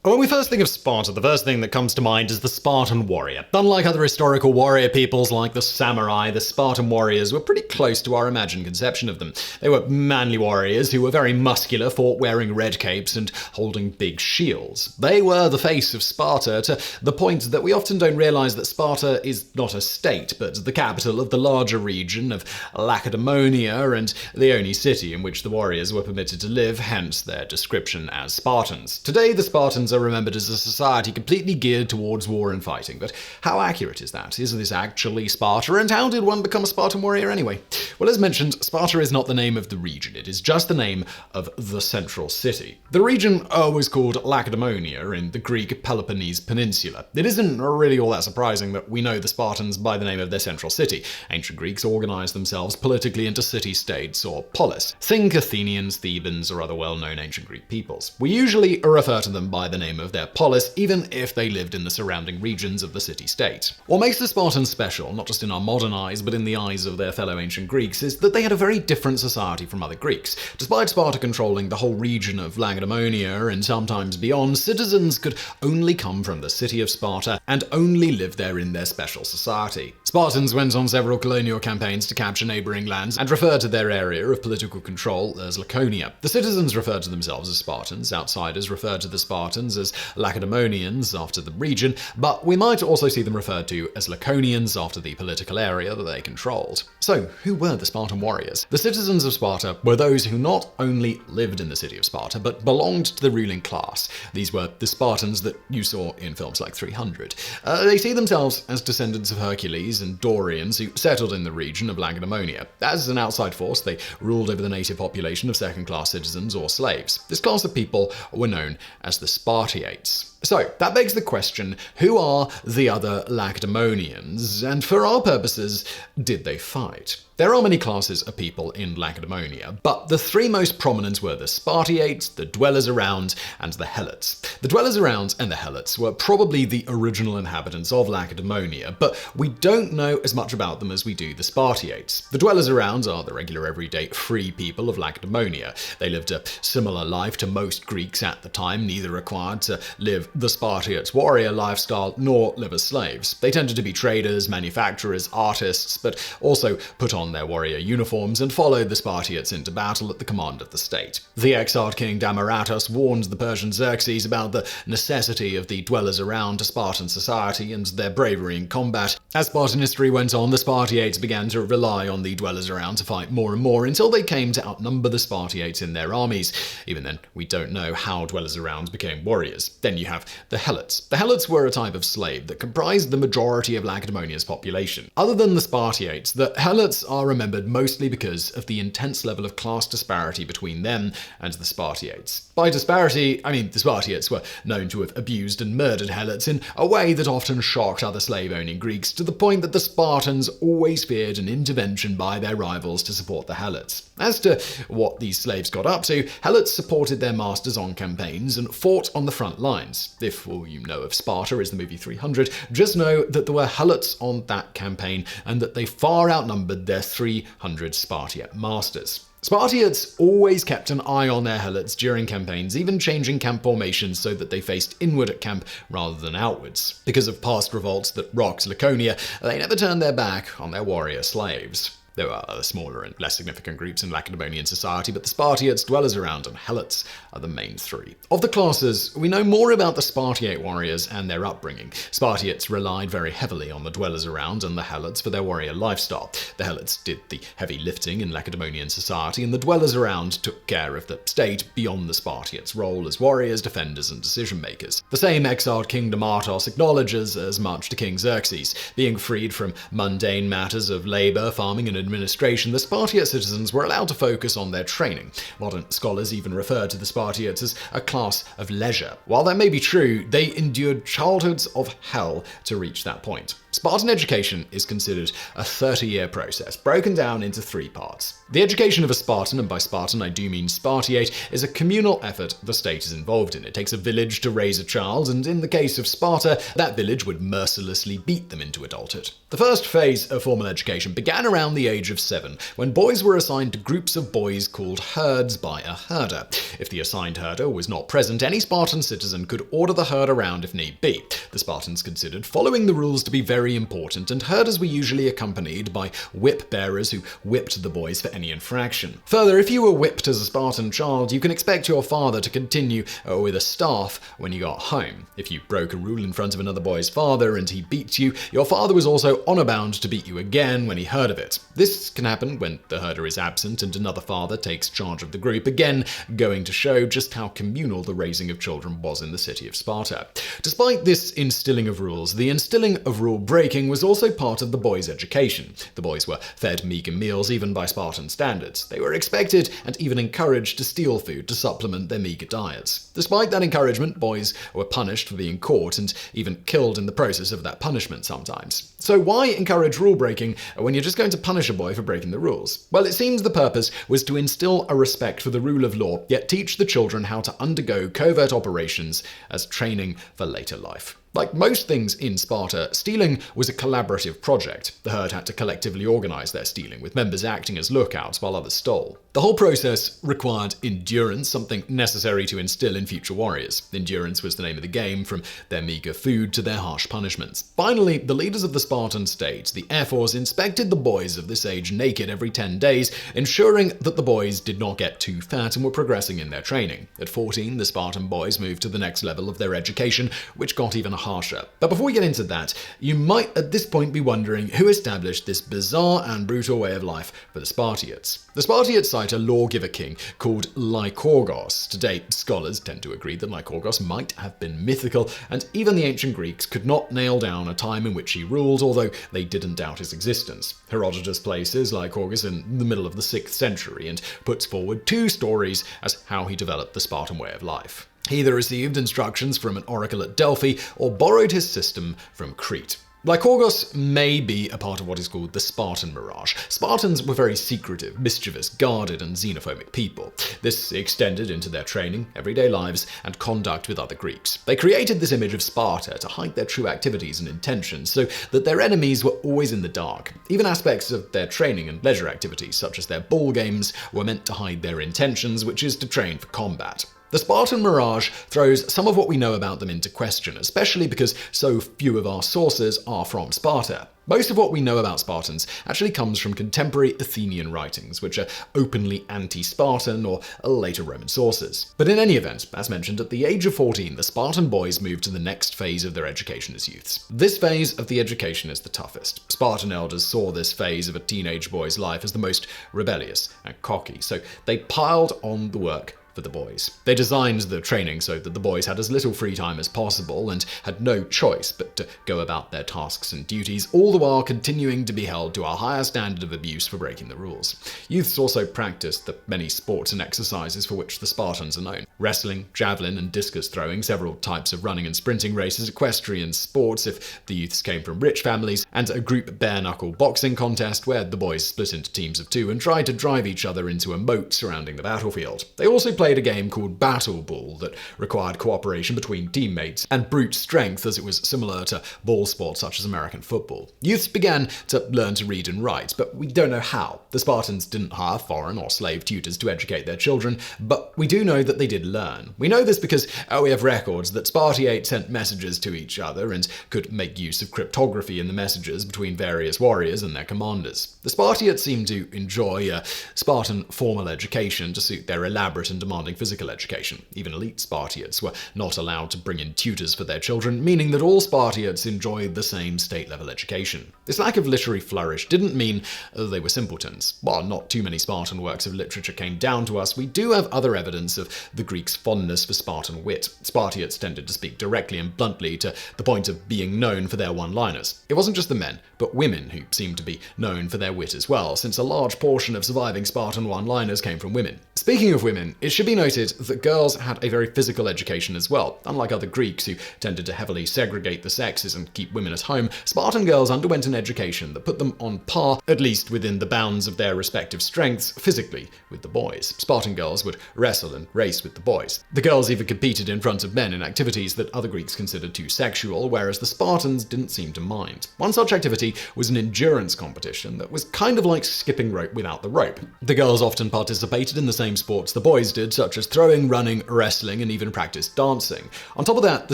When we first think of Sparta, the first thing that comes to mind is the Spartan warrior. Unlike other historical warrior peoples like the samurai, the Spartan warriors were pretty close to our imagined conception of them. They were manly warriors who were very muscular, fought wearing red capes and holding big shields. They were the face of Sparta, to the point that we often don't realize that Sparta is not a state, but the capital of the larger region of Laconia and the only city in which the warriors were permitted to live, hence their description as Spartans. Today, the Spartans are remembered as a society completely geared towards war and fighting, but how accurate is that? Is this actually Sparta, and how did one become a Spartan warrior anyway? Well, as mentioned, Sparta is not the name of the region, it is just the name of the central city. The region was called Laconia in the Greek Peloponnese Peninsula. It isn't really all that surprising that we know the Spartans by the name of their central city. Ancient Greeks organized themselves politically into city-states or polis. Think Athenians, Thebans, or other well-known ancient Greek peoples. We usually refer to them by the name of their polis, even if they lived in the surrounding regions of the city-state. What makes the Spartans special, not just in our modern eyes, but in the eyes of their fellow ancient Greeks, is that they had a very different society from other Greeks. Despite Sparta controlling the whole region of Laconia and sometimes beyond, citizens could only come from the city of Sparta and only live there in their special society. Spartans went on several colonial campaigns to capture neighboring lands and referred to their area of political control as Laconia. The citizens referred to themselves as Spartans, outsiders referred to the Spartans as Lacedaemonians after the region, but we might also see them referred to as Laconians after the political area that they controlled. So, who were the Spartan warriors? The citizens of Sparta were those who not only lived in the city of Sparta, but belonged to the ruling class. These were the Spartans that you saw in films like 300. They see themselves as descendants of Hercules and Dorians who settled in the region of Lacedaemonia. As an outside force, they ruled over the native population of second-class citizens or slaves. This class of people were known as the Spartiates. So, that begs the question, who are the other Lacedaemonians? And for our purposes, did they fight? There are many classes of people in Lacedaemonia, but the three most prominent were the Spartiates, the Dwellers Around, and the Helots. The Dwellers Around and the Helots were probably the original inhabitants of Lacedaemonia, but we don't know as much about them as we do the Spartiates. The Dwellers Around are the regular everyday free people of Lacedaemonia. They lived a similar life to most Greeks at the time, neither required to live the Spartiates' warrior lifestyle nor live as slaves. They tended to be traders, manufacturers, artists, but also put on their warrior uniforms and followed the Spartiates into battle at the command of the state. The exiled king Damaratus warned the Persian Xerxes about the necessity of the Dwellers Around to Spartan society and their bravery in combat. As Spartan history went on, the Spartiates began to rely on the Dwellers Around to fight more and more until they came to outnumber the Spartiates in their armies. Even then, we don't know how Dwellers Around became warriors. Then you have the Helots. The Helots were a type of slave that comprised the majority of Lacedaemonia's population. Other than the Spartiates, the Helots are remembered mostly because of the intense level of class disparity between them and the Spartiates. By disparity, I mean the Spartiates were known to have abused and murdered Helots in a way that often shocked other slave-owning Greeks, to the point that the Spartans always feared an intervention by their rivals to support the Helots. As to what these slaves got up to, Helots supported their masters on campaigns and fought on the front lines. If all you know of Sparta is the movie 300, just know that there were Helots on that campaign and that they far outnumbered their 300 Spartiate masters. Spartiates always kept an eye on their Helots during campaigns, even changing camp formations so that they faced inward at camp rather than outwards. Because of past revolts that rocked Laconia, they never turned their back on their warrior slaves. There are other smaller and less significant groups in Lacedaemonian society, but the Spartiates, Dwellers Around, and Helots are the main three. Of the classes, we know more about the Spartiate warriors and their upbringing. Spartiates relied very heavily on the Dwellers Around and the Helots for their warrior lifestyle. The Helots did the heavy lifting in Lacedaemonian society, and the Dwellers Around took care of the state beyond the Spartiates' role as warriors, defenders, and decision-makers. The same exiled king Damaratus acknowledges as much to King Xerxes. Being freed from mundane matters of labor, farming, and administration, the Spartiate citizens were allowed to focus on their training. Modern scholars even refer to the Spartiates as a class of leisure. While that may be true, they endured childhoods of hell to reach that point. Spartan education is considered a 30-year process, broken down into 3 parts. The education of a Spartan, and by Spartan I do mean Spartiate, is a communal effort the state is involved in. It takes a village to raise a child, and in the case of Sparta, that village would mercilessly beat them into adulthood. The first phase of formal education began around the age of 7, when boys were assigned to groups of boys called herds by a herder. If the assigned herder was not present, any Spartan citizen could order the herd around if need be. The Spartans considered following the rules to be very important, and herders were usually accompanied by whip bearers who whipped the boys for any infraction. Further, if you were whipped as a Spartan child, you can expect your father to continue with a staff when you got home. If you broke a rule in front of another boy's father and he beat you, your father was also honor bound to beat you again when he heard of it. This can happen when the herder is absent and another father takes charge of the group, again going to show just how communal the raising of children was in the city of Sparta. Despite this instilling of rules, the instilling of rule breaking was also part of the boys' education. The boys were fed meager meals even by Spartan standards. They were expected and even encouraged to steal food to supplement their meager diets. Despite that encouragement, boys were punished for being caught and even killed in the process of that punishment sometimes. So why encourage rule breaking when you're just going to punish a boy for breaking the rules? Well, it seems the purpose was to instill a respect for the rule of law, yet teach the children how to undergo covert operations as training for later life. Like most things in Sparta, stealing was a collaborative project. The herd had to collectively organize their stealing, with members acting as lookouts while others stole. The whole process required endurance, something necessary to instill in future warriors. Endurance was the name of the game, from their meager food to their harsh punishments. Finally, the leaders of the Spartan state, the Air Force, inspected the boys of this age naked every 10 days, ensuring that the boys did not get too fat and were progressing in their training. At 14, the Spartan boys moved to the next level of their education, which got even harsher. But before we get into that, you might at this point be wondering who established this bizarre and brutal way of life for the Spartiates. The Spartiates cite a lawgiver king called Lycurgus. Today, scholars tend to agree that Lycurgus might have been mythical, and even the ancient Greeks could not nail down a time in which he ruled, although they didn't doubt his existence. Herodotus places Lycurgus in the middle of the 6th century and puts forward 2 stories as how he developed the Spartan way of life. He either received instructions from an oracle at Delphi or borrowed his system from Crete. Lycurgus may be a part of what is called the Spartan Mirage. Spartans were very secretive, mischievous, guarded, and xenophobic people. This extended into their training, everyday lives, and conduct with other Greeks. They created this image of Sparta to hide their true activities and intentions so that their enemies were always in the dark. Even aspects of their training and leisure activities, such as their ball games, were meant to hide their intentions, which is to train for combat. The Spartan Mirage throws some of what we know about them into question, especially because so few of our sources are from Sparta. Most of what we know about Spartans actually comes from contemporary Athenian writings, which are openly anti-Spartan, or later Roman sources. But in any event, as mentioned, at the age of 14, the Spartan boys moved to the next phase of their education as youths. This phase of the education is the toughest. Spartan elders saw this phase of a teenage boy's life as the most rebellious and cocky, so they piled on the work for the boys. They designed the training so that the boys had as little free time as possible and had no choice but to go about their tasks and duties, all the while continuing to be held to a higher standard of abuse for breaking the rules. Youths also practiced the many sports and exercises for which the Spartans are known: wrestling, javelin, and discus throwing, several types of running and sprinting races, equestrian sports if the youths came from rich families, and a group bare-knuckle boxing contest where the boys split into teams of 2 and tried to drive each other into a moat surrounding the battlefield. They also played a game called Battle Ball that required cooperation between teammates and brute strength, as it was similar to ball sports such as American football. Youths began to learn to read and write, but we don't know how. The Spartans didn't hire foreign or slave tutors to educate their children, but we do know that they did learn. We know this because we have records that Spartiates sent messages to each other and could make use of cryptography in the messages between various warriors and their commanders. The Spartiates seem to enjoy a Spartan formal education to suit their elaborate and demanding physical education. Even elite Spartiates were not allowed to bring in tutors for their children, meaning that all Spartiates enjoyed the same state-level education. This lack of literary flourish didn't mean they were simpletons. While not too many Spartan works of literature came down to us, we do have other evidence of the Greeks' fondness for Spartan wit. Spartiates tended to speak directly and bluntly, to the point of being known for their one-liners. It wasn't just the men, but women who seemed to be known for their wit as well, since a large portion of surviving Spartan one-liners came from women. Speaking of women, it should should be noted that girls had a very physical education as well. Unlike other Greeks who tended to heavily segregate the sexes and keep women at home, Spartan girls underwent an education that put them on par, at least within the bounds of their respective strengths, physically with the boys. Spartan girls would wrestle and race with the boys. The girls even competed in front of men in activities that other Greeks considered too sexual, whereas the Spartans didn't seem to mind. One such activity was an endurance competition that was kind of like skipping rope without the rope. The girls often participated in the same sports the boys did, such as throwing, running, wrestling, and even practiced dancing. On top of that, the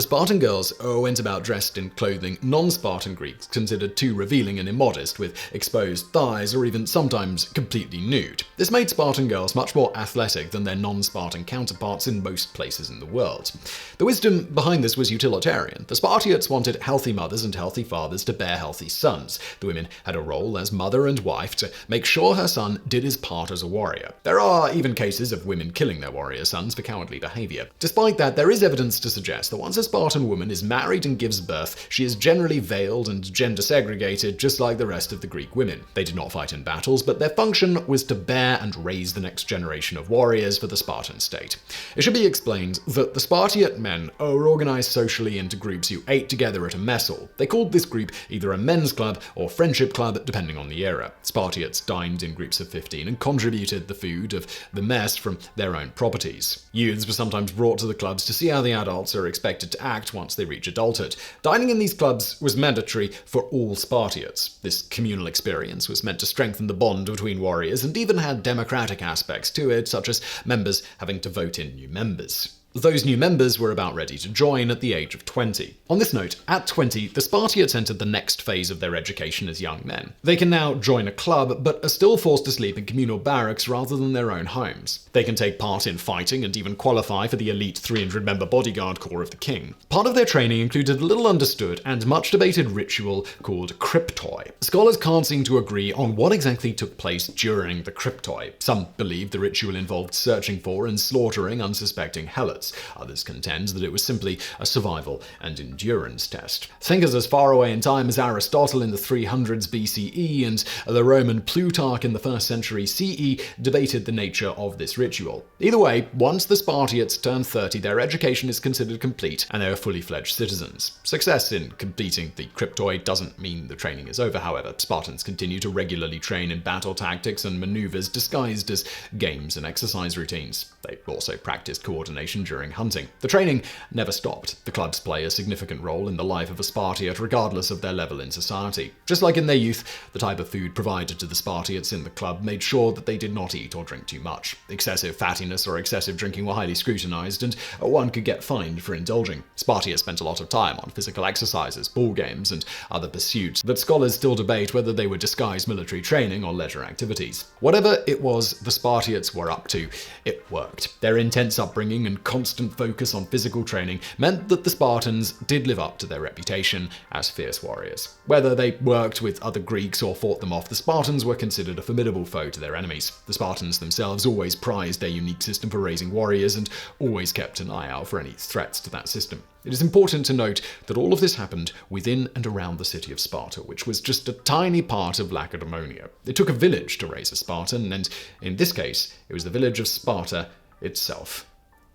Spartan girls went about dressed in clothing non-Spartan Greeks considered too revealing and immodest, with exposed thighs or even sometimes completely nude. This made Spartan girls much more athletic than their non-Spartan counterparts in most places in the world. The wisdom behind this was utilitarian. The Spartiates wanted healthy mothers and healthy fathers to bear healthy sons. The women had a role as mother and wife to make sure her son did his part as a warrior. There are even cases of women killing their warrior sons for cowardly behavior. Despite that, there is evidence to suggest that once a Spartan woman is married and gives birth, she is generally veiled and gender segregated, just like the rest of the Greek women. They did not fight in battles, but their function was to bear and raise the next generation of warriors for the Spartan state. It should be explained that the Spartiate men were organized socially into groups who ate together at a mess hall. They called this group either a men's club or friendship club, depending on the era. Spartiates dined in groups of 15 and contributed the food of the mess from their own properties. Youths were sometimes brought to the clubs to see how the adults are expected to act once they reach adulthood. Dining in these clubs was mandatory for all Spartiates. This communal experience was meant to strengthen the bond between warriors and even had democratic aspects to it, such as members having to vote in new members. Those new members were about ready to join at the age of 20. On this note, at 20, the Spartiates entered the next phase of their education as young men. They can now join a club, but are still forced to sleep in communal barracks rather than their own homes. They can take part in fighting and even qualify for the elite 300-member bodyguard corps of the king. Part of their training included a little understood and much debated ritual called kryptoi. Scholars can't seem to agree on what exactly took place during the kryptoi. Some believe the ritual involved searching for and slaughtering unsuspecting helots. Others contend that it was simply a survival and endurance test. Thinkers as far away in time as Aristotle in the 300s BCE and the Roman Plutarch in the 1st century CE debated the nature of this ritual. Either way, once the Spartiates turn 30, their education is considered complete and they are fully fledged citizens. Success in completing the kryptoi doesn't mean the training is over, however. Spartans continue to regularly train in battle tactics and maneuvers disguised as games and exercise routines. They also practiced coordination during hunting. The training never stopped. The clubs play a significant role in the life of a Spartiate regardless of their level in society. Just like in their youth, the type of food provided to the Spartiates in the club made sure that they did not eat or drink too much. Excessive fattiness or excessive drinking were highly scrutinized, and one could get fined for indulging. Sparta spent a lot of time on physical exercises, ball games, and other pursuits that scholars still debate whether they were disguised military training or leisure activities. Whatever it was the Spartiates were up to, it worked. Their intense upbringing and constant focus on physical training meant that the Spartans did live up to their reputation as fierce warriors. Whether they worked with other Greeks or fought them off, the Spartans were considered a formidable foe to their enemies. The Spartans themselves always prized their unique system for raising warriors and always kept an eye out for any threats to that system. It is important to note that all of this happened within and around the city of Sparta, which was just a tiny part of Laconia. It took a village to raise a Spartan, and in this case, it was the village of Sparta itself.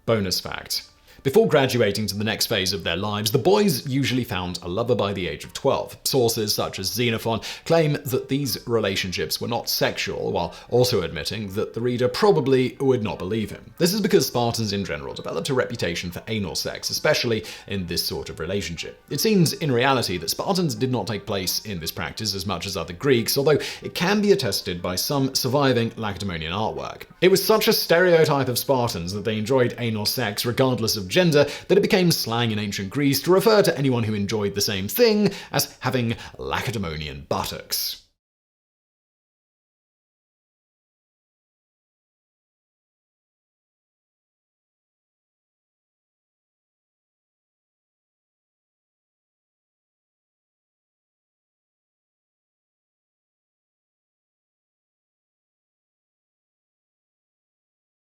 Bonus fact. Before graduating to the next phase of their lives, the boys usually found a lover by the age of 12. Sources such as Xenophon claim that these relationships were not sexual, while also admitting that the reader probably would not believe him. This is because Spartans in general developed a reputation for anal sex, especially in this sort of relationship. It seems in reality that Spartans did not take place in this practice as much as other Greeks, although it can be attested by some surviving Lacedaemonian artwork. It was such a stereotype of Spartans that they enjoyed anal sex regardless of gender that it became slang in ancient Greece to refer to anyone who enjoyed the same thing as having Lacedaemonian buttocks.